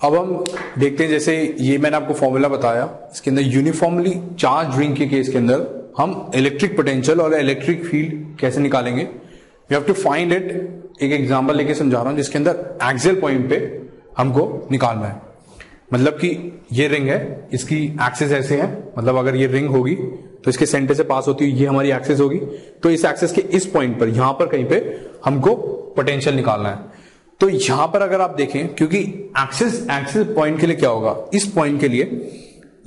अब हम देखते हैं, जैसे ये मैंने आपको फॉर्मूला बताया, इसके अंदर यूनिफॉर्मली चार्ज रिंग के केस के अंदर हम इलेक्ट्रिक पोटेंशियल और इलेक्ट्रिक फील्ड कैसे निकालेंगे। We have to find it. एक एग्जांपल लेके समझा रहा हूं जिसके अंदर एक्सियल पॉइंट पे हमको निकालना है। मतलब कि ये रिंग है, इसकी एक्सिस ऐसे है, मतलब अगर ये रिंग होगी तो इसके सेंटर से पास होती हुई ये हमारी एक्सिस होगी, तो इस एक्सिस के इस पॉइंट पर यहां पर कहीं पे हमको पोटेंशियल निकालना है। तो यहां पर अगर आप देखें, क्योंकि एक्सिस पॉइंट के लिए क्या होगा, इस पॉइंट के लिए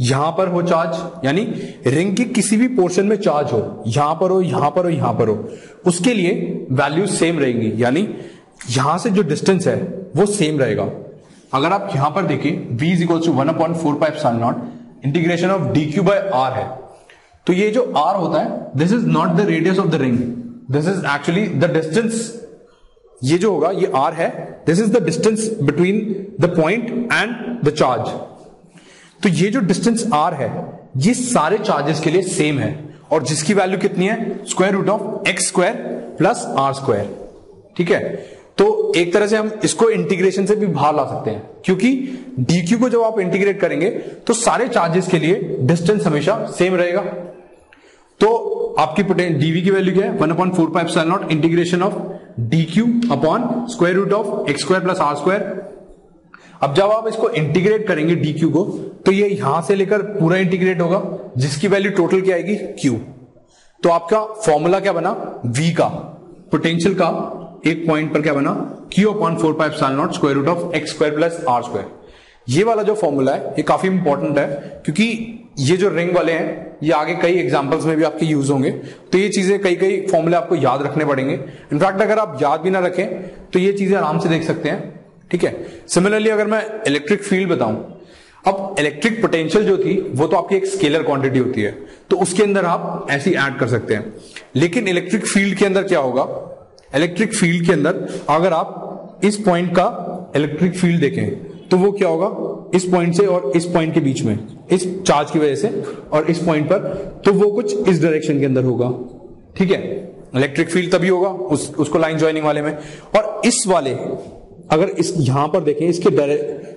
यहां पर हो चार्ज, यानी रिंग के किसी भी पोर्शन में चार्ज हो, यहां पर हो, यहां पर हो, यहां पर हो, उसके लिए वैल्यू सेम रहेंगी, यानी यहां से जो डिस्टेंस है वो सेम रहेगा। अगर आप यहां पर देखिए v is equal to 1/4πε0 integration of dq by r है, तो ये जो r होता है this is not the radius of the ring, this is actually the distance. ये जो होगा ये r है, this is the distance between the point and the charge. तो ये जो डिस्टेंस r है ये सारे चार्जेस के लिए सेम है, और जिसकी वैल्यू कितनी है, square root of x square plus r square. ठीक है, तो एक तरह से हम इसको इंटीग्रेशन से भी बाहर ला सकते हैं, क्योंकि dq को जब आप इंटीग्रेट करेंगे तो सारे चार्जेस के लिए डिस्टेंस हमेशा सेम रहेगा। तो आपकी dv की वैल्यू क्या है, 1/4πε0 integration of dq upon square root of x square plus r square. अब जब आप इसको इंटीग्रेट करेंगे dq को, तो ये यहां से लेकर पूरा इंटीग्रेट होगा, जिसकी वैल्यू टोटल क्या आएगी, q। तो आपका फॉर्मूला क्या बना, v का पोटेंशियल का एक पॉइंट पर क्या बना, q/4πε0 square root of x square plus r square. ये वाला जो फॉर्मूला है ये काफी इंपॉर्टेंट है, क्योंकि ये जो रिंग वाले हैं ये आगे कई एग्जांपल्स में भी आपके यूज होंगे, तो ये चीजें कई फॉर्मूले आपको याद रखने पड़ेंगे। इनफैक्ट अगर आप याद भी ना रखें तो ये चीजें आराम से देख सकते हैं। ठीक है, सिमिलरली अगर मैं इलेक्ट्रिक फील्ड बताऊं, अब इलेक्ट्रिक पोटेंशियल जो थी वो तो आपकी एक स्केलर क्वांटिटी होती है, तो उसके अंदर आप ऐसी ऐड कर सकते हैं। लेकिन इलेक्ट्रिक फील्ड के अंदर क्या होगा, इलेक्ट्रिक फील्ड के अंदर अगर आप इस पॉइंट का इलेक्ट्रिक फील्ड देखें तो वो क्या होगा, इस पॉइंट से और इस पॉइंट के बीच में, इस चार्ज की वजह से और इस पॉइंट पर, तो वो कुछ इस डायरेक्शन के अंदर होगा। ठीक है, इलेक्ट्रिक फील्ड तभी होगा उसको लाइन ज्वाइनिंग वाले में। और इस वाले अगर इस यहां पर देखें, इसके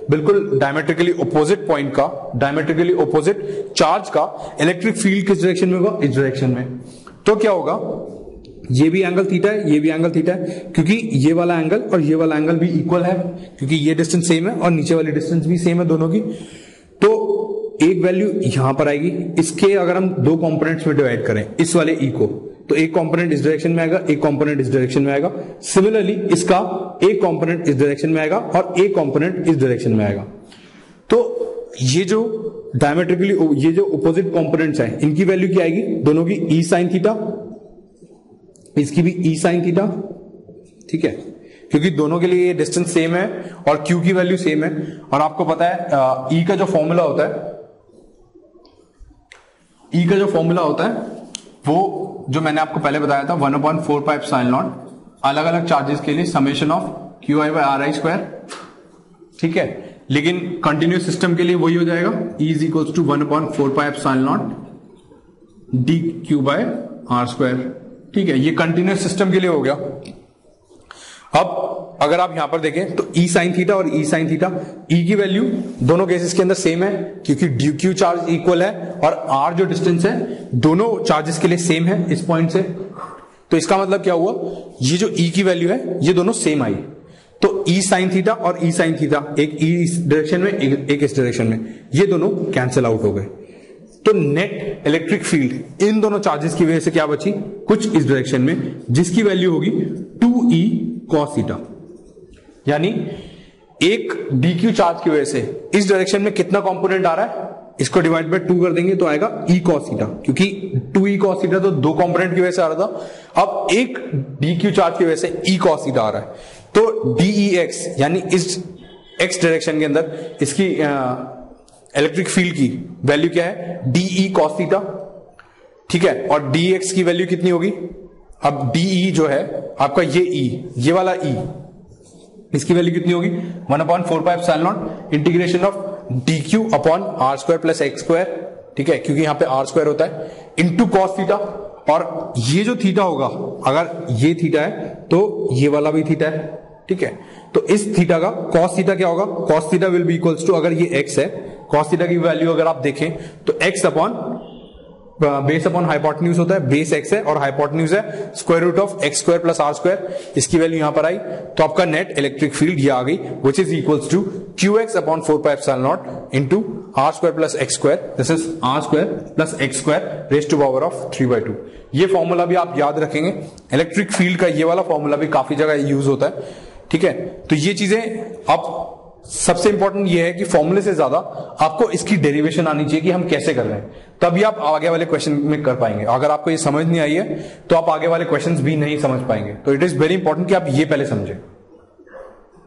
बिल्कुल डायमेट्रिकली ऑपोजिट पॉइंट का, डायमेट्रिकली ऑपोजिट चार्ज का इलेक्ट्रिक फील्ड किस डायरेक्शन में होगा, इस डायरेक्शन में। तो क्या होगा, ये भी एंगल थीटा है, ये भी एंगल थीटा है, क्योंकि ये वाला एंगल और ये वाला एंगल भी इक्वल है, क्योंकि ये डिस्टेंस सेम है और नीचे वाली डिस्टेंस भी सेम है दोनों की। तो एक वैल्यू यहां पर आएगी, इसके अगर हम दो कंपोनेंट्स में डिवाइड करें इस वाले ई को, तो एक कंपोनेंट इस डायरेक्शन में आएगा, एक कंपोनेंट इस डायरेक्शन में आएगा। सिमिलरली इसका एक कंपोनेंट इस डायरेक्शन में आएगा और एक कंपोनेंट इस डायरेक्शन में आएगा। तो ये जो डायमेट्रिकली ये जो अपोजिट कंपोनेंट्स हैं इनकी वैल्यू क्या आएगी, दोनों की ई साइन थीटा, इसकी भी ई साइन थीटा। ठीक है, क्योंकि दोनों के लिए ये डिस्टेंस सेम है और क्यू की वैल्यू सेम है। और आपको पता है ई का जो फॉर्मूला होता है, ई का जो फॉर्मूला होता है वो जो मैंने आपको पहले बताया था 1/4πε0 अलग अलग चार्जेस के लिए summation of Q I by R I square. ठीक है, लेकिन कंटिन्यूस सिस्टम के लिए वही हो जाएगा, E is equal to 1/4πε0 D Q by R square. ठीक है, ये कंटिन्यूस सिस्टम के लिए हो गया। अब अगर आप यहां पर देखें तो E साइन थीटा और E साइन थीटा, E की वैल्यू दोनों केसेस के अंदर सेम है, क्योंकि डी क्यू चार्ज इक्वल है और R जो डिस्टेंस है दोनों चार्जेस के लिए सेम है इस पॉइंट से। तो इसका मतलब क्या हुआ, ये जो E की वैल्यू है ये दोनों सेम आई। तो E साइन थीटा और E साइन थीटा, एक E इस डायरेक्शन में एक इस डायरेक्शन में, ये दोनों कैंसिल आउट हो गए। तो नेट इलेक्ट्रिक फील्ड इन दोनों चार्जेस की वजह से क्या बची, कुछ इस डायरेक्शन में, जिसकी वैल्यू होगी 2E cos थीटा। यानी एक dq चार्ज की वजह से इस डायरेक्शन में कितना कंपोनेंट आ रहा है, इसको डिवाइड बाय 2 कर देंगे तो आएगा E cos थीटा, क्योंकि 2E cos थीटा तो दो कंपोनेंट की वजह से आ रहा था। अब एक dq चार्ज की वजह से E cos थीटा आ रहा है, तो dEx यानी इस x डायरेक्शन के अंदर इसकी इलेक्ट्रिक फील्ड की वैल्यू क्या है, dE cos थीटा। ठीक है, और dx की वैल्यू कितनी होगी, अब dE जो है आपका ये E, ये वाला E, इसकी वैल्यू कितनी होगी 1/4πε0 integration of dq upon R square plus x square. ठीक है, क्योंकि यहां पे आर स्क्वायर होता है, इंटू कॉस थीटा। और ये जो थीटा होगा, अगर ये थीटा है तो ये वाला भी थीटा है। ठीक है। तो इस थीटा का कॉस थीटा क्या होगा, cos theta will be equals to, अगर ये एक्स है, कॉस थीटा की वैल्यू अगर आप देखें तो x upon base upon hypotenuse होता है, बेस एक्स है और हाइपोटेन्यूज है square root of x square plus R square, इसकी वैल्यू यहां पर आई, तो आपका नेट इलेक्ट्रिक फील्ड ये आ गई which is equals to Q x upon 4 pi epsilon not into R square plus x square, this is R square plus x square raise to power of 3/2। ये formula भी आप याद रखेंगे, electric field का ये वाला फॉर्मूला भी काफी जगह यूज होता है, ठीक है। तो ये चीजें आप, सबसे इंपॉर्टेंट ये है कि फॉर्मूले से ज्यादा आपको इसकी डेरिवेशन आनी चाहिए कि हम कैसे कर रहे हैं, तभी आप आगे वाले क्वेश्चन में कर पाएंगे। अगर आपको ये समझ नहीं आई है तो आप आगे वाले क्वेश्चंस भी नहीं समझ पाएंगे। तो इट इज वेरी इंपॉर्टेंट कि आप ये पहले समझें।